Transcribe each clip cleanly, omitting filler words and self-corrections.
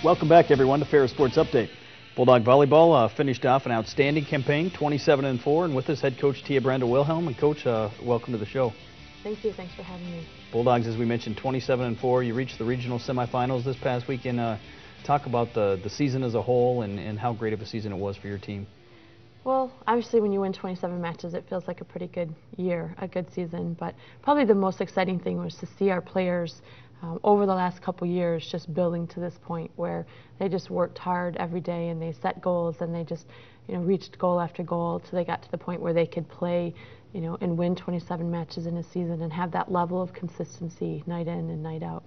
Welcome back, everyone, to Ferris Sports Update. Bulldog Volleyball finished off an outstanding campaign, 27-4, and with us, head coach Tia Brandel-Wilhelm. And Coach, welcome to the show. Thank you. Thanks for having me. Bulldogs, as we mentioned, 27-4. You reached the regional semifinals this past weekend. Talk about the season as a whole and how great of a season it was for your team. Well, obviously, when you win 27 matches, it feels like a pretty good year, a good season. But probably the most exciting thing was to see our players over the last couple years just building to this point where they just worked hard every day and they set goals and they just reached goal after goal so they got to the point where they could play and win 27 matches in a season and have that level of consistency night in and night out.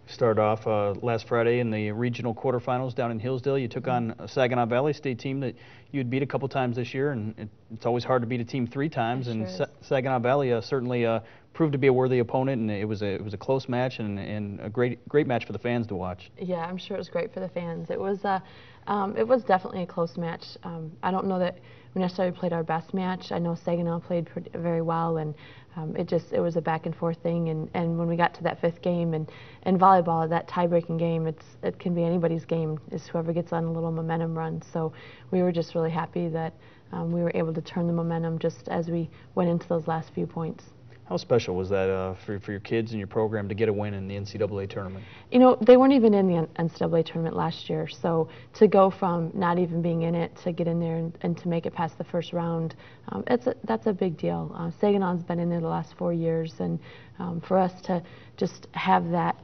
Started off last Friday in the regional quarterfinals down in Hillsdale. You took on a Saginaw Valley State team that you had beat a couple times this year, and it's always hard to beat a team 3 times. And Saginaw Valley certainly proved to be a worthy opponent, and it was a close match and a great match for the fans to watch. Yeah, I'm sure it was great for the fans. It was definitely a close match. I don't know that we necessarily played our best match. I know Saginaw played very well, and it was a back and forth thing. And when we got to that 5th game, and in volleyball, that tie-breaking game, it can be anybody's game. It's whoever gets on a little momentum run. So we were just really happy that we were able to turn the momentum just as we went into those last few points. How special was that for your kids and your program to get a win in the NCAA tournament? They weren't even in the NCAA tournament last year, so to go from not even being in it to get in there and to make it past the first round, that's a big deal. Saginaw's been in there the last 4 years, and for us to just have that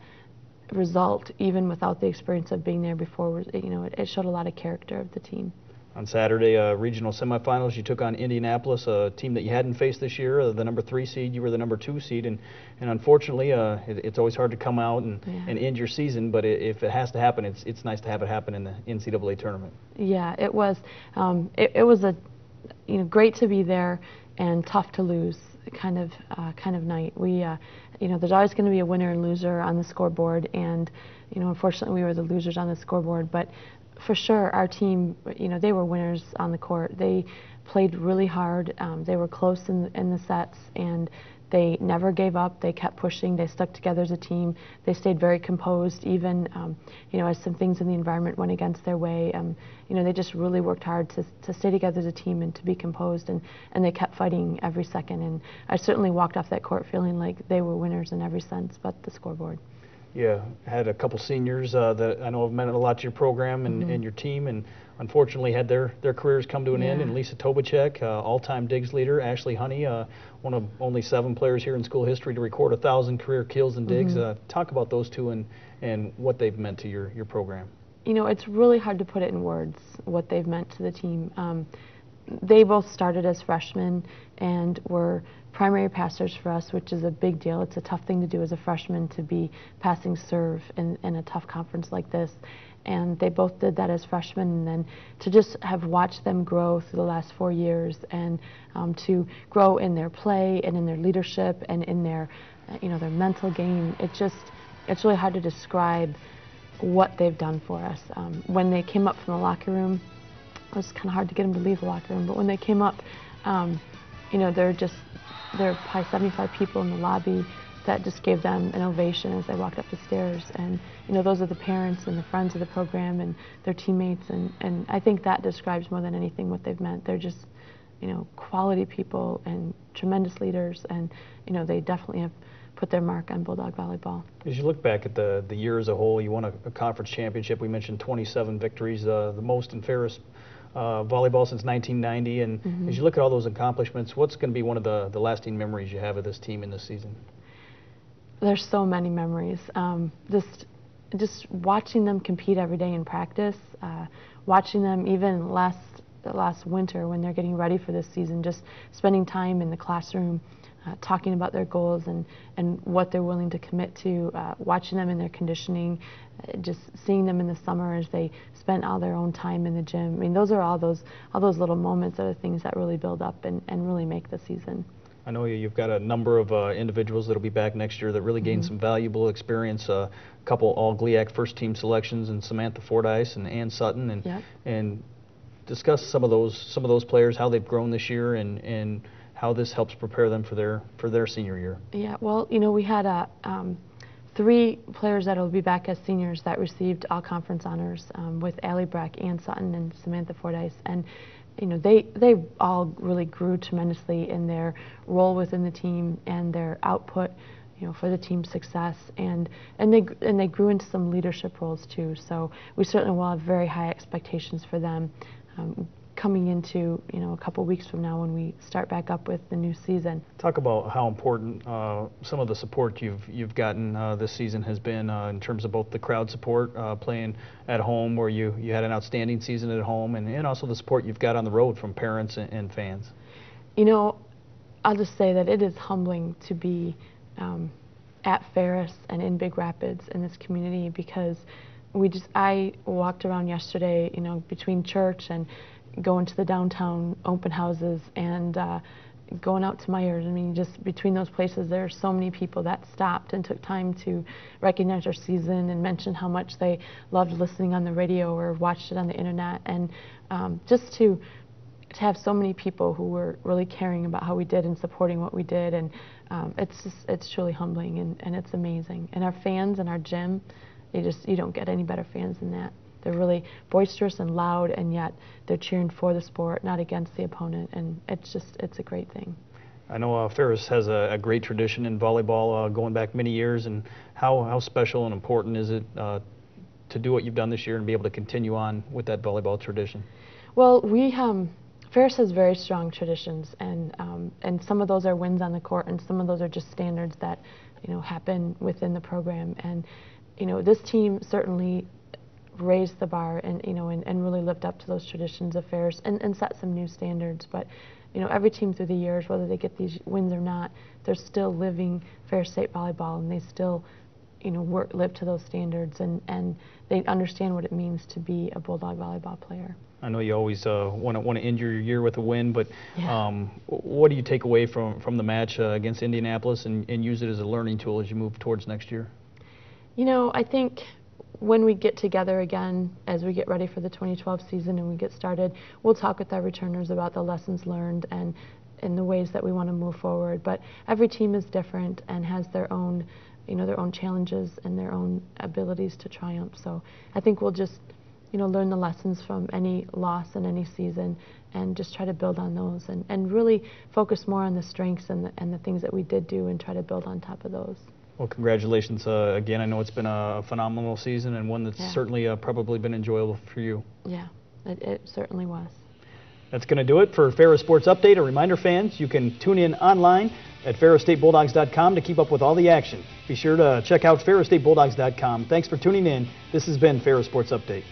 result, even without the experience of being there before, it showed a lot of character of the team. On Saturday, regional semifinals, you took on Indianapolis, a team that you hadn't faced this year, the number 3 seed. You were the number 2 seed, and unfortunately, it's always hard to come out and end your season. But if it has to happen, it's nice to have it happen in the NCAA tournament. Yeah, it was. It was great to be there and tough to lose kind of night. There's always going to be a winner and loser on the scoreboard, and unfortunately, we were the losers on the scoreboard, but. For sure, our team, they were winners on the court. They played really hard. They were close in the sets, and they never gave up. They kept pushing. They stuck together as a team. They stayed very composed, even as some things in the environment went against their way. They just really worked hard to stay together as a team and to be composed, and they kept fighting every second. And I certainly walked off that court feeling like they were winners in every sense but the scoreboard. Yeah, had a couple seniors that I know have meant a lot to your program and your team, and unfortunately had their careers come to an end. And Lisa Tobacek, all-time digs leader, Ashley Honey, one of only 7 players here in school history to record 1,000 career kills and digs. Talk about those two and what they've meant to your program. It's really hard to put it in words, what they've meant to the team. They both started as freshmen and were primary passers for us, which is a big deal. It's a tough thing to do as a freshman, to be passing serve in a tough conference like this. And they both did that as freshmen, and then to just have watched them grow through the last 4 years and to grow in their play and in their leadership and in their their mental game. It's really hard to describe what they've done for us. When they came up from the locker room, it was kind of hard to get them to leave the locker room, but when they came up, there were probably 75 people in the lobby that just gave them an ovation as they walked up the stairs. And those are the parents and the friends of the program and their teammates, and I think that describes more than anything what they've meant. They're just quality people and tremendous leaders, and they definitely have put their mark on Bulldog Volleyball. As you look back at the year as a whole, you won a conference championship. We mentioned 27 victories, the most in Ferris volleyball since 1990, and as you look at all those accomplishments, what's going to be one of the lasting memories you have of this team in this season? There's so many memories. Just watching them compete every day in practice, watching them even last winter when they're getting ready for this season, just spending time in the classroom, talking about their goals and what they're willing to commit to, watching them in their conditioning, just seeing them in the summer as they spent all their own time in the gym. I mean, those are all those little moments that are things that really build up and really make the season. I know you've got a number of individuals that will be back next year that really gained some valuable experience. A couple all-GLIAC first-team selections, and Samantha Fordyce and Ann Sutton, and discuss some of those players, how they've grown this year, and how this helps prepare them for their senior year. Yeah, well, we had 3 players that will be back as seniors that received all-conference honors with Allie Breck, Ann Sutton, and Samantha Fordyce. And they all really grew tremendously in their role within the team and their output, for the team's success. And they grew into some leadership roles too. So we certainly will have very high expectations for them coming into a couple weeks from now when we start back up with the new season. Talk about how important some of the support you've gotten this season has been in terms of both the crowd support playing at home, where you had an outstanding season at home, and also the support you've got on the road from parents and fans. I'll just say that it is humbling to be at Ferris and in Big Rapids in this community, because I walked around yesterday, between church and going to the downtown open houses and going out to Myers. I mean, just between those places, there are so many people that stopped and took time to recognize our season and mention how much they loved listening on the radio or watched it on the internet. And just to have so many people who were really caring about how we did and supporting what we did, and it's truly humbling, and it's amazing. And our fans in our gym, you don't get any better fans than that. They're really boisterous and loud, and yet they're cheering for the sport, not against the opponent, and it's a great thing. I know Ferris has a great tradition in volleyball going back many years, and how special and important is it to do what you've done this year and be able to continue on with that volleyball tradition? Well, Ferris has very strong traditions, and some of those are wins on the court, and some of those are just standards that happen within the program. And this team certainly raised the bar and really lived up to those traditions of Ferris and set some new standards. But every team through the years, whether they get these wins or not, they're still living Ferris State volleyball, and they still live to those standards, and they understand what it means to be a Bulldog volleyball player. I know you always want to end your year with a win, but yeah. What do you take away from the match against Indianapolis and use it as a learning tool as you move towards next year? I think when we get together again, as we get ready for the 2012 season and we get started, we'll talk with our returners about the lessons learned and the ways that we want to move forward. But every team is different and has their own, their own challenges and their own abilities to triumph. So I think we'll just, learn the lessons from any loss in any season and just try to build on those and really focus more on the strengths and the things that we did do and try to build on top of those. Well, congratulations again. I know it's been a phenomenal season and one that's certainly probably been enjoyable for you. Yeah, it certainly was. That's going to do it for Ferris Sports Update. A reminder, fans, you can tune in online at ferrisstatebulldogs.com to keep up with all the action. Be sure to check out ferrisstatebulldogs.com. Thanks for tuning in. This has been Ferris Sports Update.